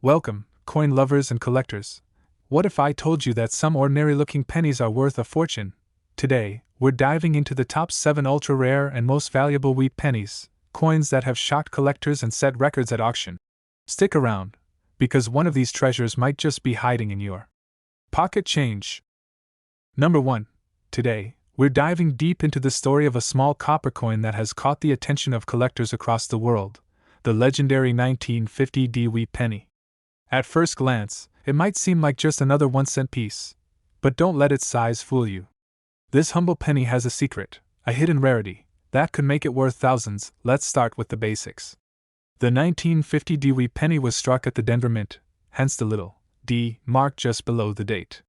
Welcome, coin lovers and collectors. What if I told you that some ordinary-looking pennies are worth a fortune? Today, we're diving into the top 7 ultra-rare and most valuable wheat pennies, coins that have shocked collectors and set records at auction. Stick around, because one of these treasures might just be hiding in your pocket change. Number 1. Today, we're diving deep into the story of a small copper coin that has caught the attention of collectors across the world, the legendary 1950 wheat penny. At first glance, it might seem like just another 1-cent piece, but don't let its size fool you. This humble penny has a secret, a hidden rarity, that could make it worth thousands. Let's start with the basics. The 1950 wheat penny was struck at the Denver Mint, hence the little D mark just below the date.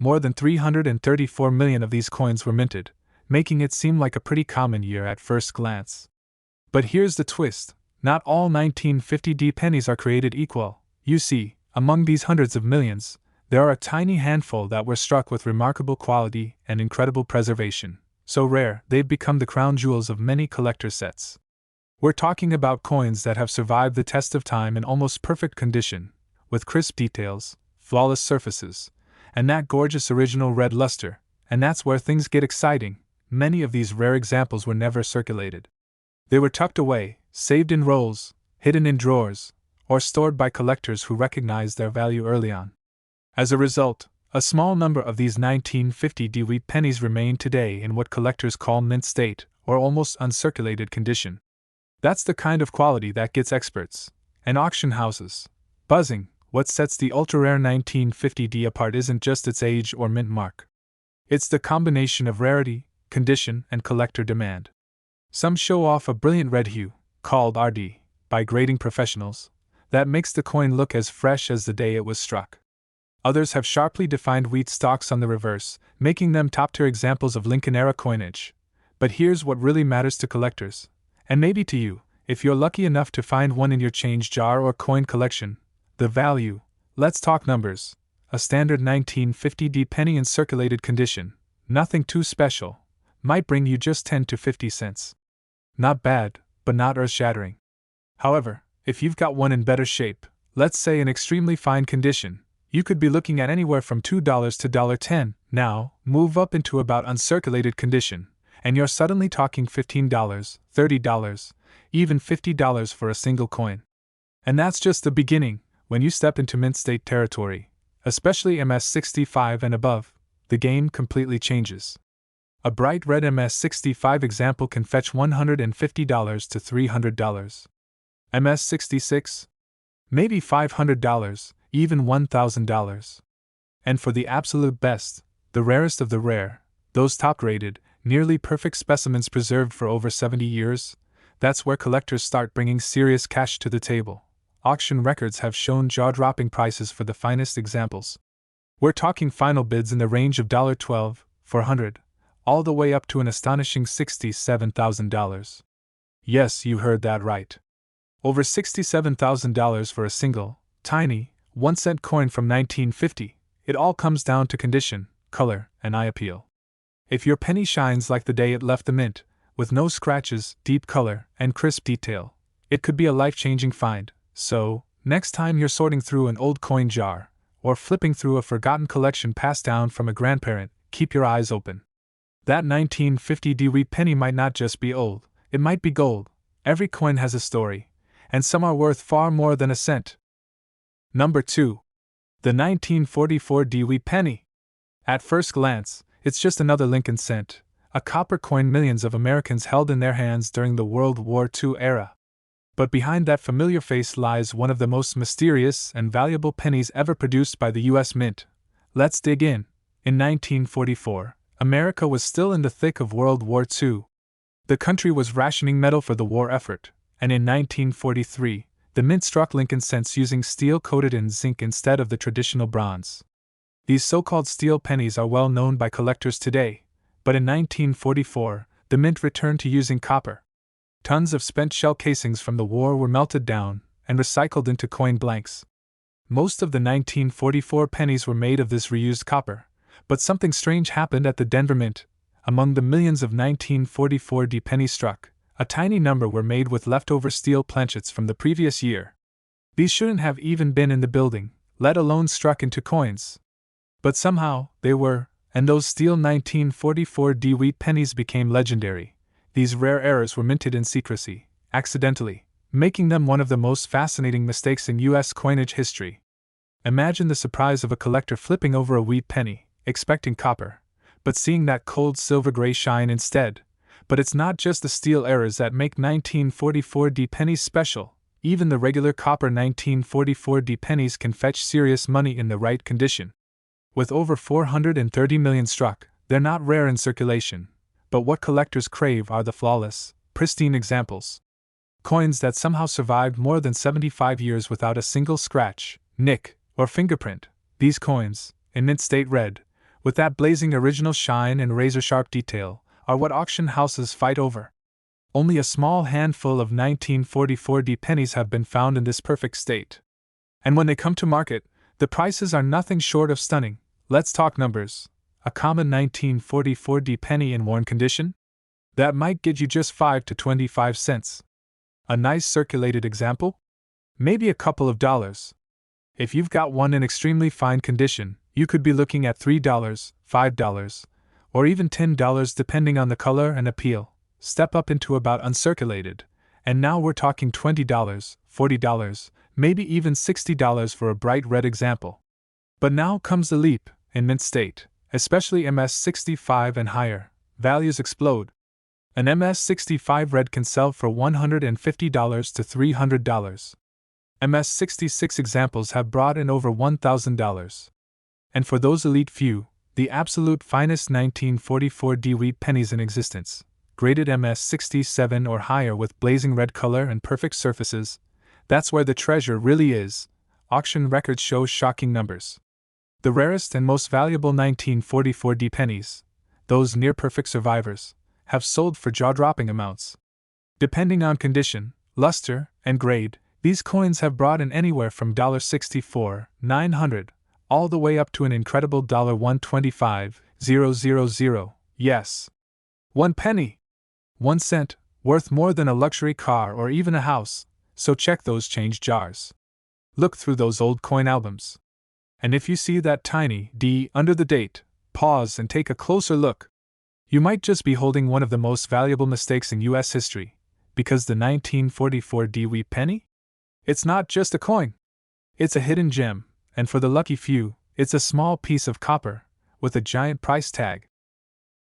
More than 334 million of these coins were minted, making it seem like a pretty common year at first glance. But here's the twist, not all 1950 pennies are created equal. You see, among these hundreds of millions, there are a tiny handful that were struck with remarkable quality and incredible preservation, so rare they've become the crown jewels of many collector sets. We're talking about coins that have survived the test of time in almost perfect condition, with crisp details, flawless surfaces, and that gorgeous original red luster, and that's where things get exciting. Many of these rare examples were never circulated. They were tucked away, saved in rolls, hidden in drawers, or stored by collectors who recognized their value early on. As a result, a small number of these 1950 wheat pennies remain today in what collectors call mint state, or almost uncirculated condition. That's the kind of quality that gets experts and auction houses buzzing. What sets the ultra-rare 1950 apart isn't just its age or mint mark. It's the combination of rarity, condition, and collector demand. Some show off a brilliant red hue, called RD, by grading professionals, that makes the coin look as fresh as the day it was struck. Others have sharply defined wheat stalks on the reverse, making them top-tier examples of Lincoln-era coinage. But here's what really matters to collectors, and maybe to you, if you're lucky enough to find one in your change jar or coin collection: the value. Let's talk numbers. A standard 1950 penny in circulated condition, nothing too special, might bring you just 10 to 50 cents. Not bad, but not earth-shattering. However, if you've got one in better shape, let's say in extremely fine condition, you could be looking at anywhere from $2 to $10. Now, move up into about uncirculated condition, and you're suddenly talking $15, $30, even $50 for a single coin. And that's just the beginning. When you step into mint state territory, especially MS65 and above, the game completely changes. A bright red MS65 example can fetch $150 to $300. MS66? Maybe $500, even $1,000. And for the absolute best, the rarest of the rare, those top-graded, nearly perfect specimens preserved for over 70 years, that's where collectors start bringing serious cash to the table. Auction records have shown jaw-dropping prices for the finest examples. We're talking final bids in the range of $12, $400, all the way up to an astonishing $67,000. Yes, you heard that right. Over $67,000 for a single, tiny, 1-cent coin from 1950. It all comes down to condition, color, and eye appeal. If your penny shines like the day it left the mint, with no scratches, deep color, and crisp detail, it could be a life-changing find. So, next time you're sorting through an old coin jar, or flipping through a forgotten collection passed down from a grandparent, keep your eyes open. That 1950 wheat penny might not just be old, it might be gold. Every coin has a story, and some are worth far more than a cent. Number 2. The 1944 wheat penny. At first glance, it's just another Lincoln cent, a copper coin millions of Americans held in their hands during the World War II era. But behind that familiar face lies one of the most mysterious and valuable pennies ever produced by the U.S. Mint. Let's dig in. In 1944, America was still in the thick of World War II. The country was rationing metal for the war effort, and in 1943, the Mint struck Lincoln cents using steel coated in zinc instead of the traditional bronze. These so-called steel pennies are well known by collectors today, but in 1944, the Mint returned to using copper. Tons of spent shell casings from the war were melted down and recycled into coin blanks. Most of the 1944 pennies were made of this reused copper, but something strange happened at the Denver Mint. Among the millions of 1944 pennies struck, a tiny number were made with leftover steel planchets from the previous year. These shouldn't have even been in the building, let alone struck into coins. But somehow, they were, and those steel 1944 Wheat pennies became legendary. These rare errors were minted in secrecy, accidentally, making them one of the most fascinating mistakes in U.S. coinage history. Imagine the surprise of a collector flipping over a wheat penny, expecting copper, but seeing that cold silver-gray shine instead. But it's not just the steel errors that make 1944 pennies special. Even the regular copper 1944 pennies can fetch serious money in the right condition. With over 430 million struck, they're not rare in circulation. But what collectors crave are the flawless, pristine examples. Coins that somehow survived more than 75 years without a single scratch, nick, or fingerprint. These coins, in mint state red, with that blazing original shine and razor-sharp detail, are what auction houses fight over. Only a small handful of 1944 pennies have been found in this perfect state. And when they come to market, the prices are nothing short of stunning. Let's talk numbers. A common 1944 penny in worn condition? That might get you just 5 to 25 cents. A nice circulated example? Maybe a couple of dollars. If you've got one in extremely fine condition, you could be looking at $3, $5, or even $10 depending on the color and appeal. Step up into about uncirculated, and now we're talking $20, $40, maybe even $60 for a bright red example. But now comes the leap. In mint state, especially MS65 and higher, values explode. An MS65 red can sell for $150 to $300. MS66 examples have brought in over $1,000. And for those elite few, the absolute finest 1944 Wheat pennies in existence, graded MS67 or higher with blazing red color and perfect surfaces, that's where the treasure really is. Auction records show shocking numbers. The rarest and most valuable 1944 pennies, those near-perfect survivors, have sold for jaw-dropping amounts. Depending on condition, luster, and grade, these coins have brought in anywhere from $64, $900, all the way up to an incredible $125,000. Yes. 1 penny! 1 cent, worth more than a luxury car or even a house, so check those change jars. Look through those old coin albums. And if you see that tiny D under the date, pause and take a closer look. You might just be holding one of the most valuable mistakes in U.S. history, because the 1944 Wheat penny? It's not just a coin. It's a hidden gem, and for the lucky few, it's a small piece of copper, with a giant price tag.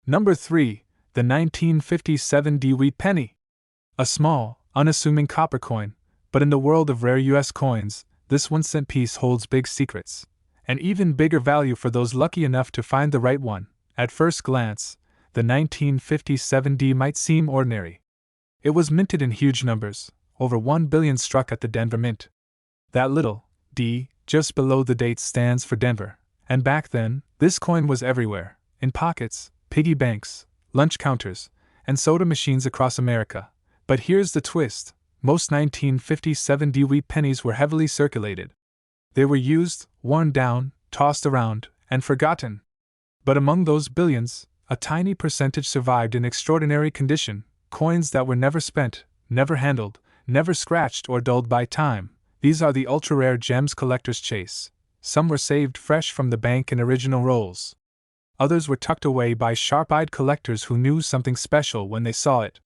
Number 3. The 1957 Wheat penny. A small, unassuming copper coin, but in the world of rare U.S. coins, this 1-cent piece holds big secrets. And even bigger value for those lucky enough to find the right one. At first glance, the 1957 might seem ordinary. It was minted in huge numbers, over 1 billion struck at the Denver Mint. That little D just below the date stands for Denver, and back then, this coin was everywhere, in pockets, piggy banks, lunch counters, and soda machines across America. But here's the twist: most 1957 Wheat pennies were heavily circulated. They were used, worn down, tossed around, and forgotten. But among those billions, a tiny percentage survived in extraordinary condition, coins that were never spent, never handled, never scratched or dulled by time. These are the ultra-rare gems collectors chase. Some were saved fresh from the bank in original rolls. Others were tucked away by sharp-eyed collectors who knew something special when they saw it.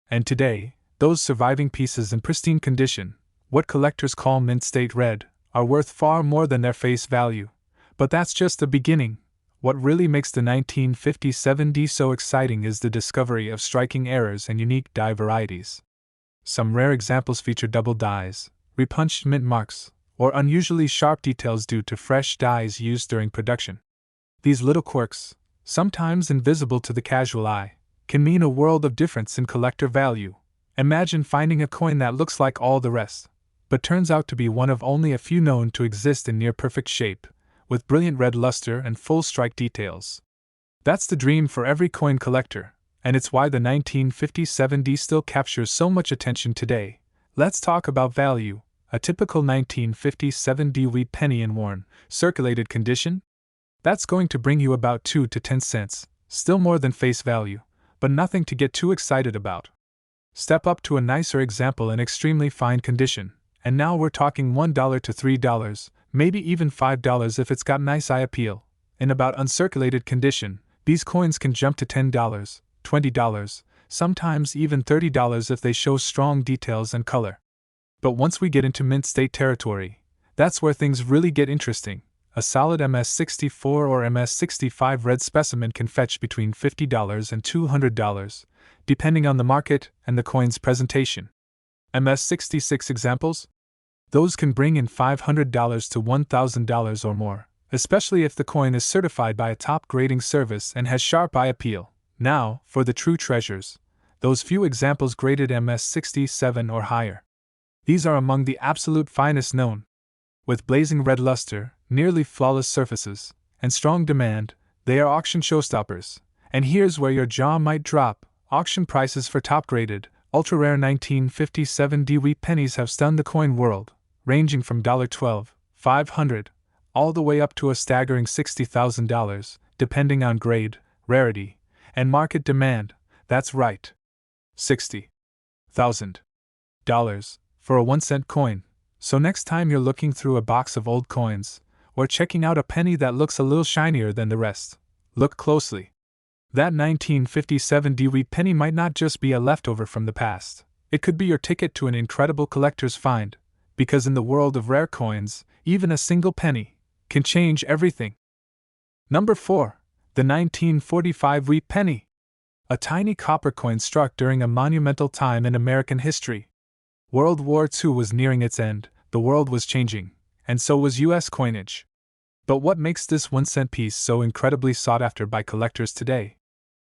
And today, those surviving pieces in pristine condition, what collectors call mint state red, are worth far more than their face value. But that's just the beginning. What really makes the 1957 so exciting is the discovery of striking errors and unique die varieties. Some rare examples feature double dies, repunched mint marks, or unusually sharp details due to fresh dies used during production. These little quirks, sometimes invisible to the casual eye, can mean a world of difference in collector value. Imagine finding a coin that looks like all the rest, but turns out to be one of only a few known to exist in near-perfect shape, with brilliant red luster and full strike details. That's the dream for every coin collector, and it's why the 1957 still captures so much attention today. Let's talk about value. A typical 1957 Wheat penny in worn, circulated condition? That's going to bring you about 2 to 10 cents, still more than face value, but nothing to get too excited about. Step up to a nicer example in extremely fine condition, and now we're talking $1 to $3, maybe even $5 if it's got nice eye appeal. In about uncirculated condition, these coins can jump to $10, $20, sometimes even $30 if they show strong details and color. But once we get into mint state territory, that's where things really get interesting. A solid MS-64 or MS-65 red specimen can fetch between $50 and $200, depending on the market and the coin's presentation. MS-66 examples? Those can bring in $500 to $1,000 or more, especially if the coin is certified by a top grading service and has sharp eye appeal. Now, for the true treasures, those few examples graded MS-67 or higher. These are among the absolute finest known. With blazing red luster, nearly flawless surfaces, and strong demand, they are auction showstoppers. And here's where your jaw might drop. Auction prices for top-graded, ultra-rare 1957 Wheat Pennies have stunned the coin world, ranging from $12, $500, all the way up to a staggering $60,000, depending on grade, rarity, and market demand. That's right. $60,000 for a 1-cent coin. So next time you're looking through a box of old coins, or checking out a penny that looks a little shinier than the rest, look closely. That 1957 Wheat penny might not just be a leftover from the past. It could be your ticket to an incredible collector's find, because in the world of rare coins, even a single penny can change everything. Number 4. The 1945 Wheat Penny. A tiny copper coin struck during a monumental time in American history. World War II was nearing its end, the world was changing, and so was U.S. coinage. But what makes this 1-cent piece so incredibly sought after by collectors today?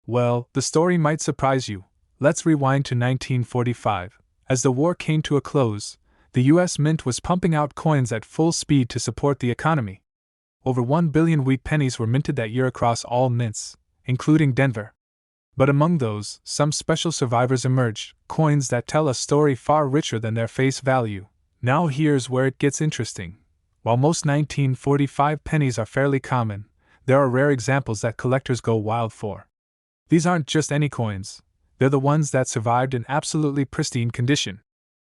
Well, the story might surprise you. Let's rewind to 1945. As the war came to a close, the U.S. Mint was pumping out coins at full speed to support the economy. Over 1 billion wheat pennies were minted that year across all mints, including Denver. But among those, some special survivors emerged, coins that tell a story far richer than their face value. Now here's where it gets interesting. While most 1945 pennies are fairly common, there are rare examples that collectors go wild for. These aren't just any coins, they're the ones that survived in absolutely pristine condition.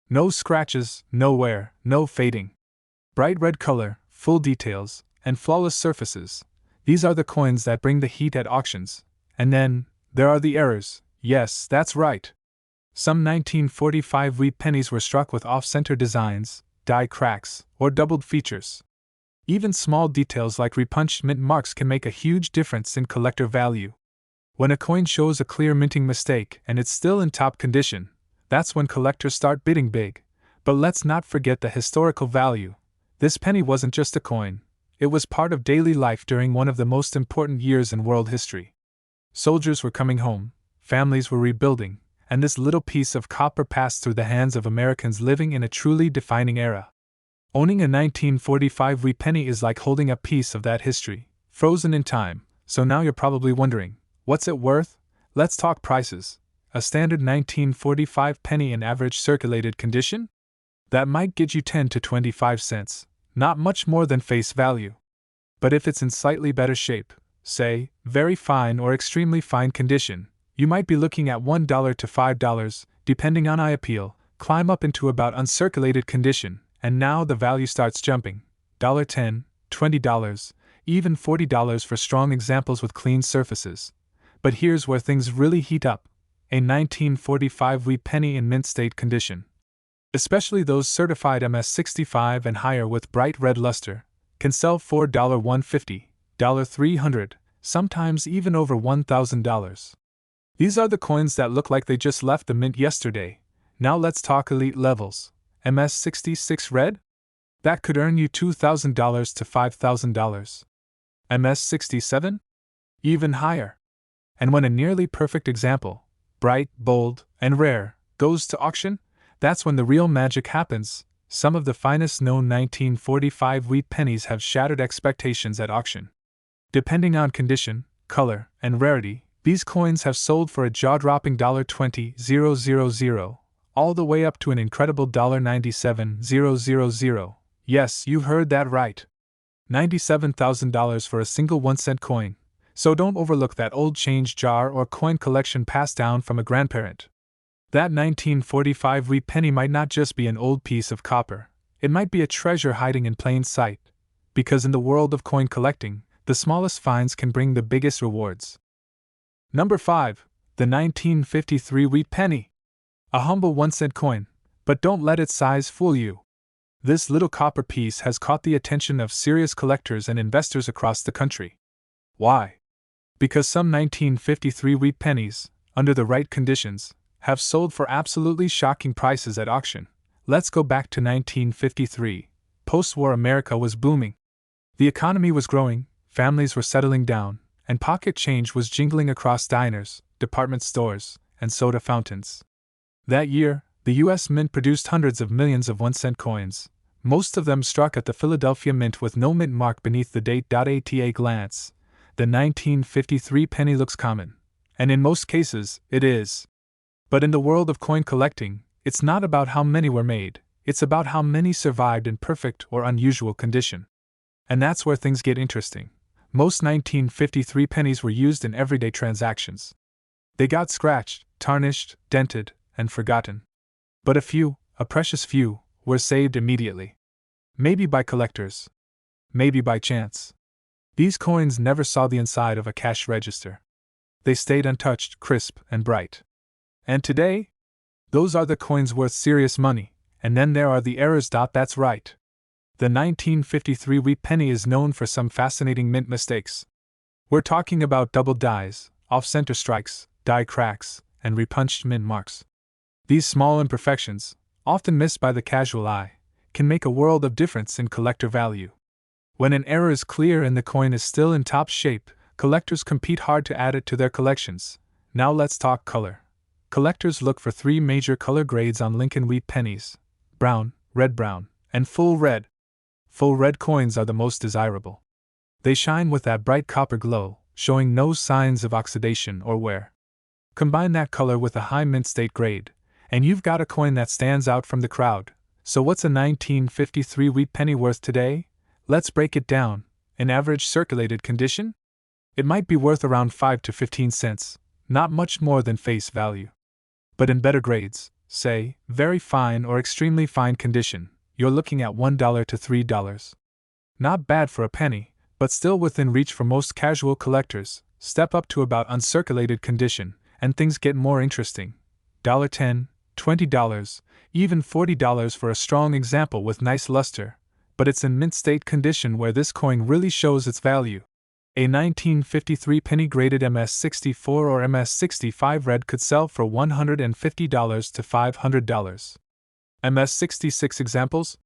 No scratches, no wear, no fading. Bright red color, full details, and flawless surfaces. These are the coins that bring the heat at auctions. And then, there are the errors. Yes, that's right. Some 1945 wheat pennies were struck with off-center designs, die cracks, or doubled features. Even small details like repunched mint marks can make a huge difference in collector value. When a coin shows a clear minting mistake and it's still in top condition, that's when collectors start bidding big. But let's not forget the historical value. This penny wasn't just a coin, it was part of daily life during one of the most important years in world history. Soldiers were coming home, families were rebuilding, and this little piece of copper passed through the hands of Americans living in a truly defining era. Owning a 1945 wheat penny is like holding a piece of that history, frozen in time. So now you're probably wondering, what's it worth? Let's talk prices. A standard 1945 penny in average circulated condition? That might get you 10 to 25 cents, not much more than face value. But if it's in slightly better shape, say, very fine or extremely fine condition, you might be looking at $1 to $5, depending on eye appeal, climb up into about uncirculated condition, and now the value starts jumping. $10, $20, even $40 for strong examples with clean surfaces. But here's where things really heat up. A 1945 wheat penny in mint state condition. Especially those certified MS-65 and higher with bright red luster, can sell for $150, $300, sometimes even over $1,000. These are the coins that look like they just left the mint yesterday. Now let's talk elite levels. MS-66 red? That could earn you $2,000 to $5,000. MS-67? Even higher. And when a nearly perfect example, bright, bold, and rare, goes to auction, that's when the real magic happens. Some of the finest known 1945 wheat pennies have shattered expectations at auction. Depending on condition, color, and rarity, these coins have sold for a jaw-dropping $20,000, all the way up to an incredible $97,000. Yes, you heard that right. $97,000 for a single 1-cent coin. So don't overlook that old change jar or coin collection passed down from a grandparent. That 1945 wheat penny might not just be an old piece of copper, it might be a treasure hiding in plain sight, because in the world of coin collecting, the smallest finds can bring the biggest rewards. Number 5. The 1953 Wheat Penny. A humble 1-cent coin, but don't let its size fool you. This little copper piece has caught the attention of serious collectors and investors across the country. Why? Because some 1953 wheat pennies, under the right conditions, have sold for absolutely shocking prices at auction. Let's go back to 1953. Post-war America was booming. The economy was growing, families were settling down, and pocket change was jingling across diners, department stores, and soda fountains. That year, the U.S. Mint produced hundreds of millions of 1-cent coins, most of them struck at the Philadelphia Mint with no mint mark beneath the date. At a glance, the 1953 penny looks common, and in most cases, it is. But in the world of coin collecting, it's not about how many were made, it's about how many survived in perfect or unusual condition. And that's where things get interesting. Most 1953 pennies were used in everyday transactions. They got scratched, tarnished, dented, and forgotten. But a precious few, were saved immediately. Maybe by collectors. Maybe by chance. These coins never saw the inside of a cash register. They stayed untouched, crisp, and bright. And today? Those are the coins worth serious money, and then there are the errors. That's right. The 1953 wheat penny is known for some fascinating mint mistakes. We're talking about double dies, off-center strikes, die cracks, and repunched mint marks. These small imperfections, often missed by the casual eye, can make a world of difference in collector value. When an error is clear and the coin is still in top shape, collectors compete hard to add it to their collections. Now let's talk color. Collectors look for 3 major color grades on Lincoln wheat pennies: brown, red-brown, and full red. Full red coins are the most desirable. They shine with that bright copper glow, showing no signs of oxidation or wear. Combine that color with a high mint state grade, and you've got a coin that stands out from the crowd. So what's a 1953 wheat penny worth today? Let's break it down. In average circulated condition? It might be worth around 5 to 15 cents, not much more than face value. But in better grades, say, very fine or extremely fine condition, you're looking at $1 to $3. Not bad for a penny, but still within reach for most casual collectors. Step up to about uncirculated condition, and things get more interesting. $10, $20, even $40 for a strong example with nice luster, but it's in mint state condition where this coin really shows its value. A 1953 penny graded MS64 or MS65 red could sell for $150 to $500. MS66 examples?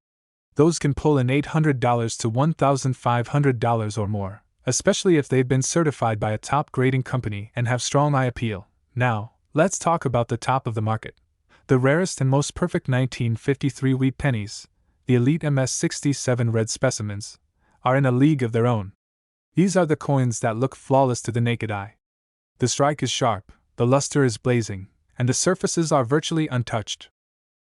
Those can pull in $800 to $1,500 or more, especially if they've been certified by a top grading company and have strong eye appeal. Now, let's talk about the top of the market. The rarest and most perfect 1953 wheat pennies, the elite MS67 red specimens, are in a league of their own. These are the coins that look flawless to the naked eye. The strike is sharp, the luster is blazing, and the surfaces are virtually untouched.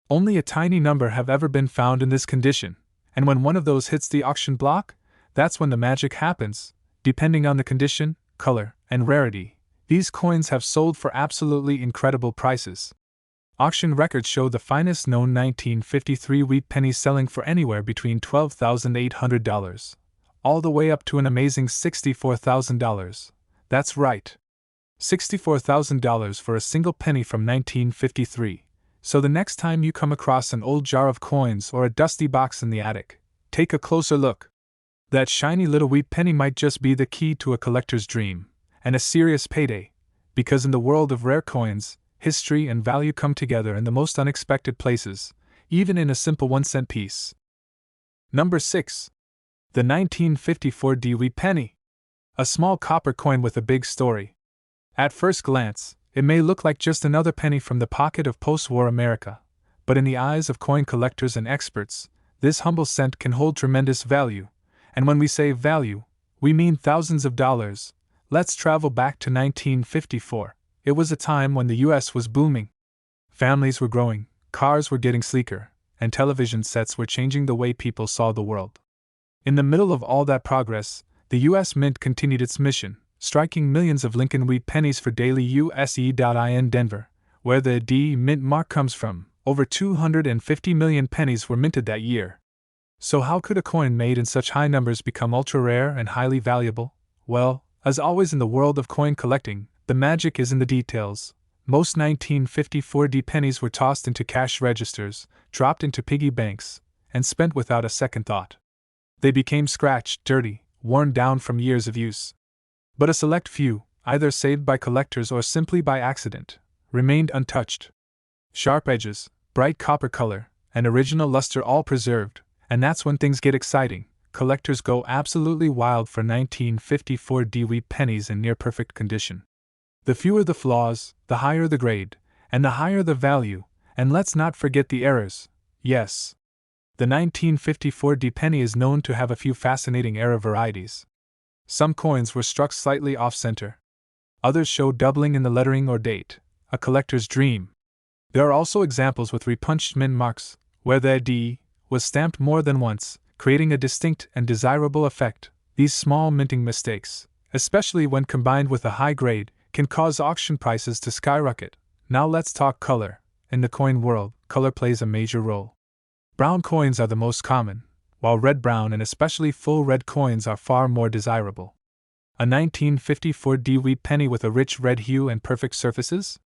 Only a tiny number have ever been found in this condition, and when one of those hits the auction block, that's when the magic happens. Depending on the condition, color, and rarity, these coins have sold for absolutely incredible prices. Auction records show the finest known 1953 wheat pennies selling for anywhere between $12,800, all the way up to an amazing $64,000. That's right. $64,000 for a single penny from 1953. So the next time you come across an old jar of coins or a dusty box in the attic, take a closer look. That shiny little wheat penny might just be the key to a collector's dream, and a serious payday, because in the world of rare coins, history and value come together in the most unexpected places, even in a simple 1-cent piece. Number 6. The 1954 wheat penny. A small copper coin with a big story. At first glance, it may look like just another penny from the pocket of post-war America, but in the eyes of coin collectors and experts, this humble cent can hold tremendous value, and when we say value, we mean thousands of dollars. Let's travel back to 1954. It was a time when the U.S. was booming. Families were growing, cars were getting sleeker, and television sets were changing the way people saw the world. In the middle of all that progress, the U.S. Mint continued its mission, striking millions of Lincoln wheat pennies for daily USE.in Denver, where the D mint mark comes from. Over 250 million pennies were minted that year. So how could a coin made in such high numbers become ultra-rare and highly valuable? Well, as always in the world of coin collecting, the magic is in the details. Most 1954 D pennies were tossed into cash registers, dropped into piggy banks, and spent without a second thought. They became scratched, dirty, worn down from years of use. But a select few, either saved by collectors or simply by accident, remained untouched. Sharp edges, bright copper color, and original luster all preserved, and that's when things get exciting. Collectors go absolutely wild for 1954 D Wheat pennies in near-perfect condition. The fewer the flaws, the higher the grade, and the higher the value, and let's not forget the errors. Yes. The 1954 D penny is known to have a few fascinating error varieties. Some coins were struck slightly off-center. Others show doubling in the lettering or date, a collector's dream. There are also examples with repunched mint marks, where the D was stamped more than once, creating a distinct and desirable effect. These small minting mistakes, especially when combined with a high grade, can cause auction prices to skyrocket. Now let's talk color. In the coin world, color plays a major role. Brown coins are the most common, while red-brown and especially full red coins are far more desirable. A 1954 D Wheat penny with a rich red hue and perfect surfaces?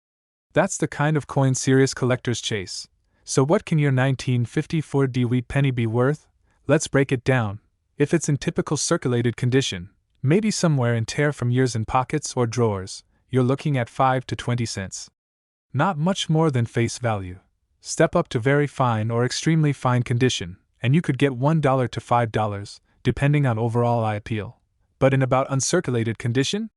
That's the kind of coin serious collectors chase. So what can your 1954 D Wheat penny be worth? Let's break it down. If it's in typical circulated condition, maybe somewhere in tear from years in pockets or drawers, you're looking at 5 to 20 cents. Not much more than face value. Step up to very fine or extremely fine condition, and you could get $1 to $5, depending on overall eye appeal. But in about uncirculated condition?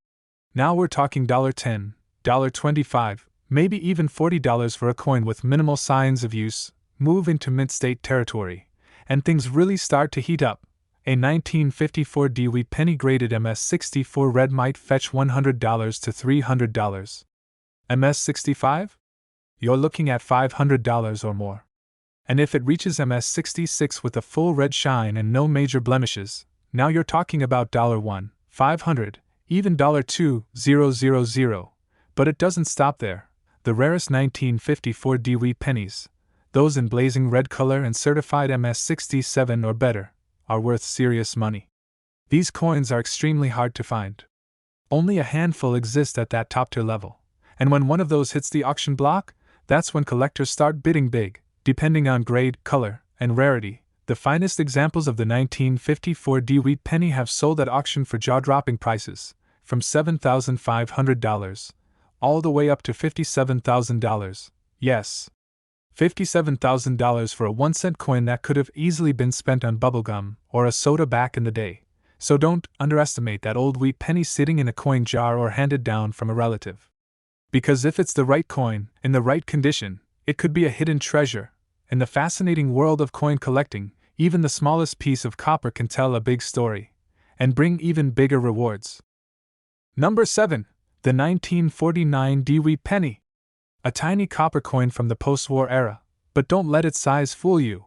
Now we're talking $10, $25, maybe even $40 for a coin with minimal signs of use. Move into mint state territory, and things really start to heat up. A 1954 D Wheat penny graded MS64 red might fetch $100 to $300. MS65? You're looking at $500 or more. And if it reaches MS66 with a full red shine and no major blemishes, now you're talking about $1, $500, even $2,000. But it doesn't stop there. The rarest 1954 D Wheat pennies, those in blazing red color and certified MS67 or better, are worth serious money. These coins are extremely hard to find. Only a handful exist at that top-tier level, and when one of those hits the auction block, that's when collectors start bidding big, depending on grade, color, and rarity. The finest examples of the 1954 D Wheat penny have sold at auction for jaw-dropping prices, from $7,500 all the way up to $57,000. Yes, $57,000 for a 1-cent coin that could have easily been spent on bubblegum or a soda back in the day. So don't underestimate that old wheat penny sitting in a coin jar or handed down from a relative. Because if it's the right coin, in the right condition, it could be a hidden treasure. In the fascinating world of coin collecting, even the smallest piece of copper can tell a big story, and bring even bigger rewards. Number 7. The 1949 D Wheat penny. A tiny copper coin from the post-war era, but don't let its size fool you.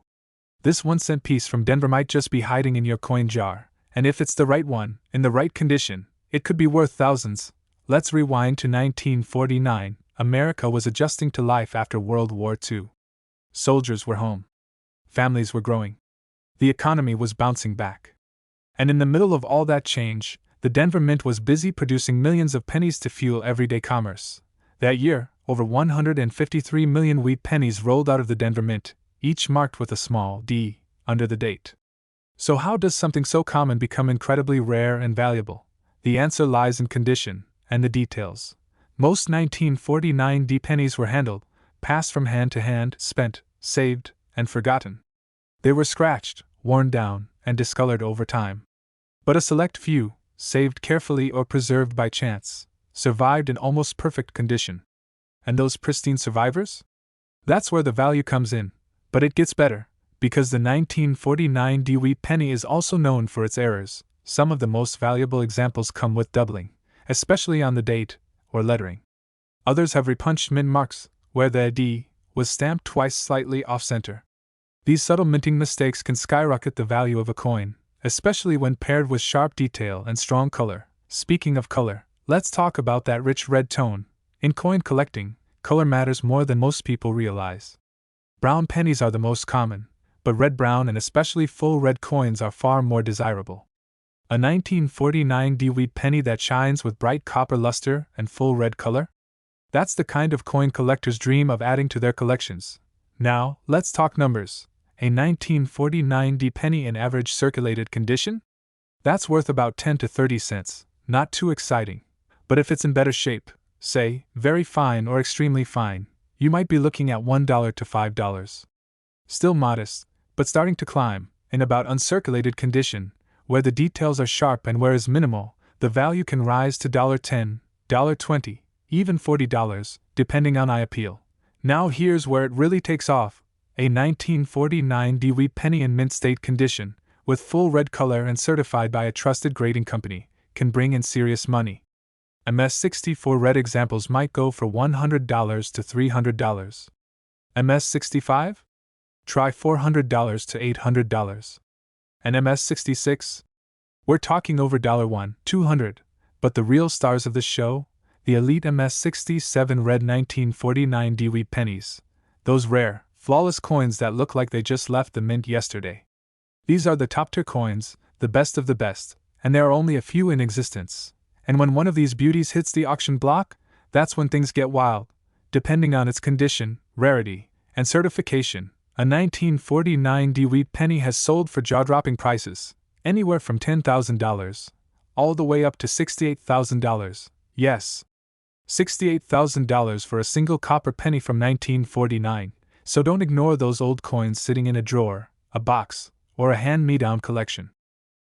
This 1-cent piece from Denver might just be hiding in your coin jar, and if it's the right one, in the right condition, it could be worth thousands. Let's rewind to 1949. America was adjusting to life after World War II. Soldiers were home. Families were growing. The economy was bouncing back. And in the middle of all that change, the Denver Mint was busy producing millions of pennies to fuel everyday commerce. That year, over 153 million wheat pennies rolled out of the Denver Mint, each marked with a small D under the date. So how does something so common become incredibly rare and valuable? The answer lies in condition and the details. Most 1949 D pennies were handled, passed from hand to hand, spent, saved, and forgotten. They were scratched, worn down, and discolored over time. But a select few, saved carefully or preserved by chance, survived in almost perfect condition. And those pristine survivors? That's where the value comes in. But it gets better, because the 1949 D Wheat penny is also known for its errors. Some of the most valuable examples come with doubling, especially on the date or lettering. Others have repunched mint marks, where the D was stamped twice slightly off-center. These subtle minting mistakes can skyrocket the value of a coin, especially when paired with sharp detail and strong color. Speaking of color, let's talk about that rich red tone. In coin collecting, color matters more than most people realize. Brown pennies are the most common, but red brown and especially full red coins are far more desirable. A 1949 wheat penny that shines with bright copper luster and full red color? That's the kind of coin collectors dream of adding to their collections. Now, let's talk numbers. A 1949 penny in average circulated condition? That's worth about 10 to 30 cents, not too exciting. But if it's in better shape, say, very fine or extremely fine, you might be looking at $1 to $5. Still modest, but starting to climb. In about uncirculated condition, where the details are sharp and where is minimal, the value can rise to $10, $20, even $40, depending on eye appeal. Now here's where it really takes off. A 1949 wheat penny in mint state condition, with full red color and certified by a trusted grading company, can bring in serious money. MS-64 red examples might go for $100 to $300. MS-65? Try $400 to $800. And MS-66? We're talking over $1, $200, but the real stars of the show? The elite MS-67 red 1949 wheat pennies. Those rare, flawless coins that look like they just left the mint yesterday. These are the top-tier coins, the best of the best, and there are only a few in existence. And when one of these beauties hits the auction block, that's when things get wild. Depending on its condition, rarity, and certification, a 1949 wheat penny has sold for jaw-dropping prices, anywhere from $10,000, all the way up to $68,000. Yes, $68,000 for a single copper penny from 1949, so don't ignore those old coins sitting in a drawer, a box, or a hand-me-down collection.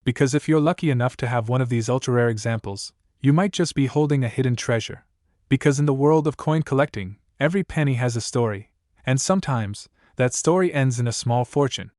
Because if you're lucky enough to have one of these ultra-rare examples, you might just be holding a hidden treasure. Because in the world of coin collecting, every penny has a story, and sometimes, that story ends in a small fortune.